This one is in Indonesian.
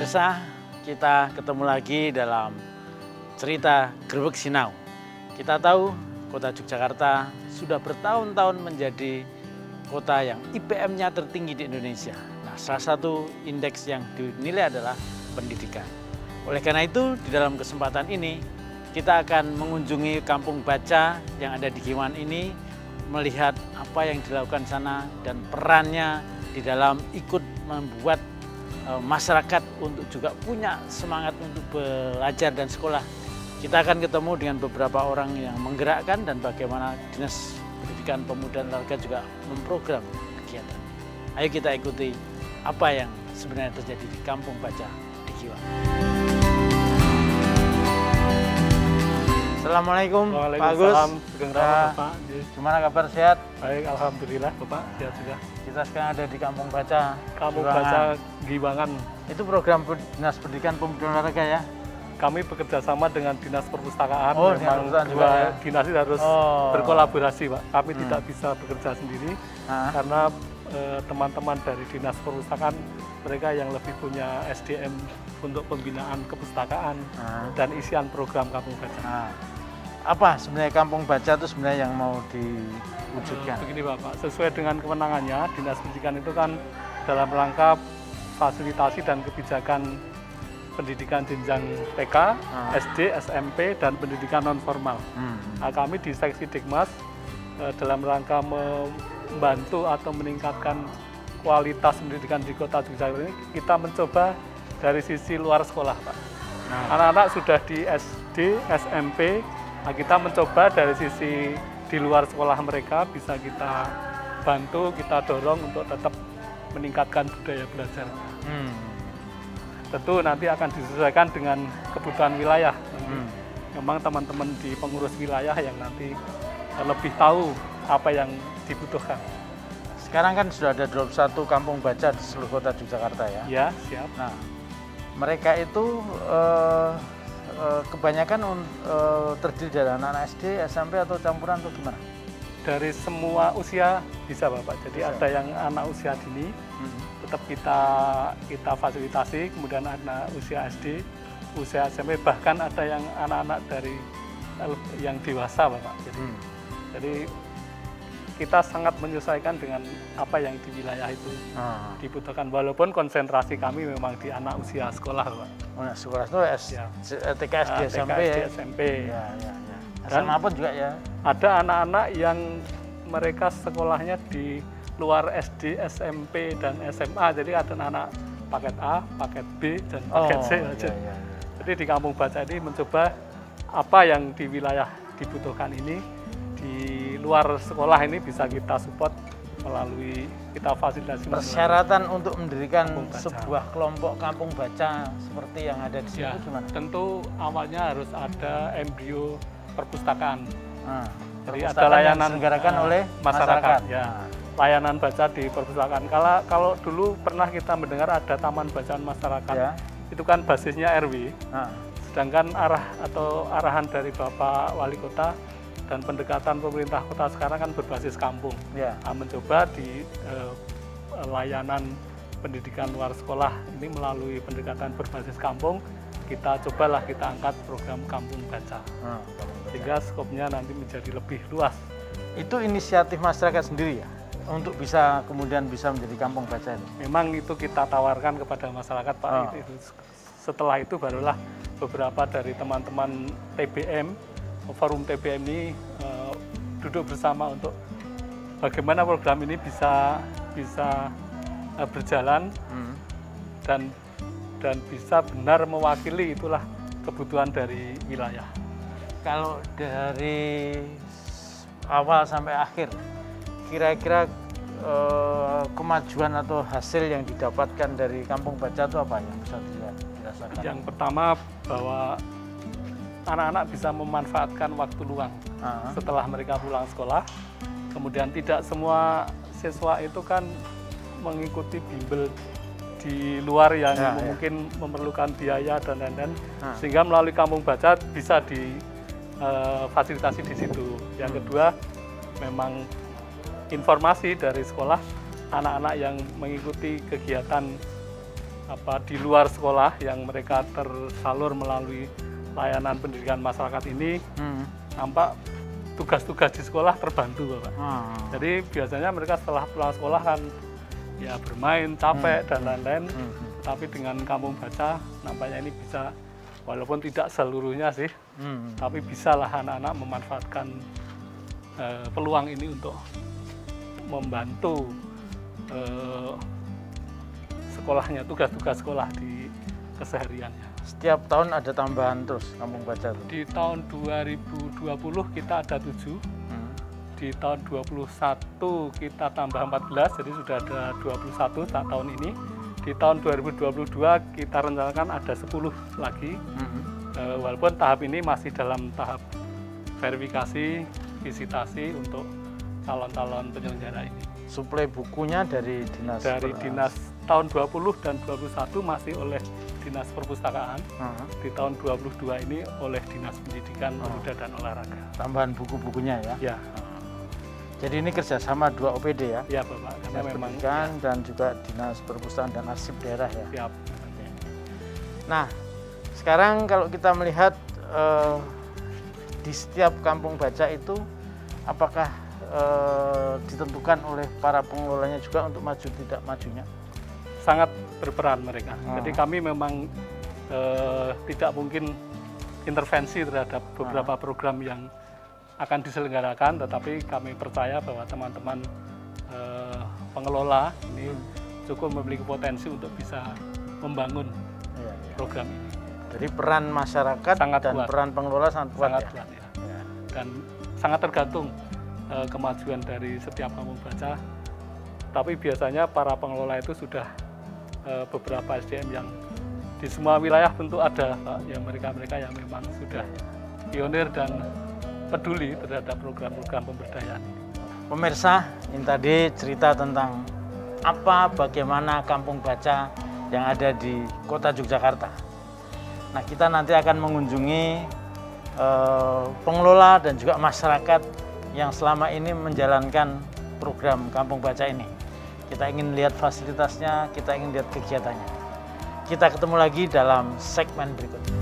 pemirsa, kita ketemu lagi dalam cerita Grebeg Sinau. Kita tahu kota Yogyakarta sudah bertahun-tahun menjadi kota yang IPM-nya tertinggi di Indonesia. Nah, salah satu indeks yang dinilai adalah pendidikan. Oleh karena itu, di dalam kesempatan ini, kita akan mengunjungi kampung baca yang ada di Giwan ini, melihat apa yang dilakukan sana dan perannya di dalam ikut membuat masyarakat untuk juga punya semangat untuk belajar dan sekolah. Kita akan ketemu dengan beberapa orang yang menggerakkan dan bagaimana Dinas Pendidikan Pemuda dan Olahraga juga memprogram kegiatan. Ayo kita ikuti apa yang sebenarnya terjadi di Kampung Baca di Giwan. Assalamualaikum Pak Agus. Bapak. Gimana kabar, sehat? Baik, alhamdulillah Bapak, sehat juga. Kita sekarang ada di Kampung Baca. Kampung Baca Giwangan. Itu program Dinas Pendidikan Pemuda dan Olahraga ya? Kami bekerja sama dengan Dinas Perpustakaan. Oh, memang Dinas dua ya? dinas itu harus berkolaborasi, Pak. Kami tidak bisa bekerja sendiri karena teman-teman dari Dinas Perpustakaan mereka yang lebih punya SDM untuk pembinaan kepustakaan dan isian program Kampung Baca. Apa sebenarnya Kampung Baca itu sebenarnya yang mau diwujudkan? Begini Bapak, sesuai dengan kewenangannya, Dinas Pendidikan itu kan dalam rangka fasilitasi dan kebijakan pendidikan jenjang TK, SD, SMP, dan pendidikan non-formal. Nah, kami di Seksi Dikmas dalam rangka membantu atau meningkatkan kualitas pendidikan di Kota Yogyakarta ini, kita mencoba dari sisi luar sekolah, Pak. Anak-anak sudah di SD, SMP, nah kita mencoba dari sisi di luar sekolah mereka bisa kita bantu, kita dorong untuk tetap meningkatkan budaya belajar. Tentu nanti akan disesuaikan dengan kebutuhan wilayah. Memang teman-teman di pengurus wilayah yang nanti lebih tahu apa yang dibutuhkan. Sekarang kan sudah ada 21 kampung baca di seluruh kota Yogyakarta ya? Ya, siap. Nah, mereka itu kebanyakan terdiri dari anak-anak SD, SMP atau campuran atau gimana? Dari semua usia bisa Bapak. Jadi ada yang anak usia dini, tetap kita fasilitasi, kemudian anak usia SD, usia SMP, bahkan ada yang anak-anak dari yang dewasa Bapak. Jadi kita sangat menyesuaikan dengan apa yang di wilayah itu dibutuhkan. Walaupun konsentrasi kami memang di anak usia sekolah, Pak. Oh, nah, sekolah itu TK, SD, SMP ya? SMP. Ya. Dan SMA pun juga ya? Ada anak-anak yang mereka sekolahnya di luar SD, SMP, dan SMA. Jadi ada anak-anak paket A, paket B, dan paket C. Iya. Jadi di Kampung Baca ini mencoba apa yang di wilayah dibutuhkan ini, di luar sekolah ini bisa kita support melalui kita fasilitasi. Persyaratan untuk mendirikan sebuah kelompok kampung baca seperti yang ada di sini ya, gimana? Tentu awalnya harus ada embrio perpustakaan. Jadi ada layanan layanan diselenggarakan oleh masyarakat. Ya. Layanan baca di perpustakaan. Kalau dulu pernah kita mendengar ada taman bacaan masyarakat. Ya. Itu kan basisnya RW. Sedangkan arahan dari Bapak Wali Kota dan pendekatan pemerintah kota sekarang kan berbasis kampung. Mencoba di layanan pendidikan luar sekolah ini melalui pendekatan berbasis kampung, kita angkat program Kampung Baca. Sehingga skopnya nanti menjadi lebih luas. Itu inisiatif masyarakat sendiri ya? Untuk kemudian bisa menjadi kampung baca itu? Memang itu kita tawarkan kepada masyarakat, Pak. Setelah itu barulah beberapa dari teman-teman TBM, forum TBM ini duduk bersama untuk bagaimana program ini bisa berjalan dan bisa benar mewakili itulah kebutuhan dari wilayah. Kalau dari awal sampai akhir, kira-kira kemajuan atau hasil yang didapatkan dari kampung baca itu apa yang bisa dirasakan? Yang pertama bahwa anak-anak bisa memanfaatkan waktu luang setelah mereka pulang sekolah. Kemudian tidak semua siswa itu kan mengikuti bimbel di luar yang mungkin memerlukan biaya dan lain-lain. Sehingga melalui kampung baca bisa difasilitasi di situ. Yang kedua, memang informasi dari sekolah, anak-anak yang mengikuti kegiatan di luar sekolah yang mereka tersalur melalui layanan pendidikan masyarakat ini, nampak tugas-tugas di sekolah terbantu, Bapak. Jadi biasanya mereka setelah pulang sekolah kan ya bermain, capek dan lain-lain. Tapi dengan Kampung Baca nampaknya ini bisa, walaupun tidak seluruhnya sih, tapi bisalah anak-anak memanfaatkan peluang ini untuk membantu sekolahnya, tugas-tugas sekolah di kesehariannya. Setiap tahun ada tambahan terus Kampung Baca? Di tahun 2020 kita ada 7, di tahun 2021 kita tambah 14, jadi sudah ada 21 saat tahun ini. Di tahun 2022 kita rencanakan ada 10 lagi, walaupun tahap ini masih dalam tahap verifikasi, visitasi untuk calon-calon penyelenggara ini. Suplai bukunya dari dinas? Dari dinas tahun 20 dan 21 masih oleh Dinas Perpustakaan, di tahun 22 ini oleh Dinas Pendidikan, Pemuda dan Olahraga. Tambahan buku-bukunya ya? Ya. Jadi ini kerjasama 2 OPD ya? Ya Bapak, karena memang Pendidikan dan juga Dinas Perpustakaan dan Arsip Daerah ya? Siap. Nah, sekarang kalau kita melihat di setiap Kampung Baca itu, apakah ditentukan oleh para pengelolanya juga untuk maju tidak majunya? Sangat berperan mereka. Jadi kami memang tidak mungkin intervensi terhadap beberapa program yang akan diselenggarakan, tetapi kami percaya bahwa teman-teman pengelola ini cukup memiliki potensi untuk bisa membangun program ini. Jadi peran masyarakat sangat dan kuat. Peran pengelola sangat kuat, sangat kuat ya. Dan sangat tergantung kemajuan dari setiap Kampung Baca. Tapi biasanya para pengelola itu sudah beberapa SDM yang di semua wilayah tentu ada, Pak, yang mereka-mereka yang memang sudah pionir dan peduli terhadap program-program pemberdayaan ini. Pemirsa, ini tadi cerita tentang bagaimana Kampung Baca yang ada di Kota Yogyakarta. Nah, kita nanti akan mengunjungi pengelola dan juga masyarakat yang selama ini menjalankan program Kampung Baca ini. Kita ingin lihat fasilitasnya, kita ingin lihat kegiatannya. Kita ketemu lagi dalam segmen berikutnya.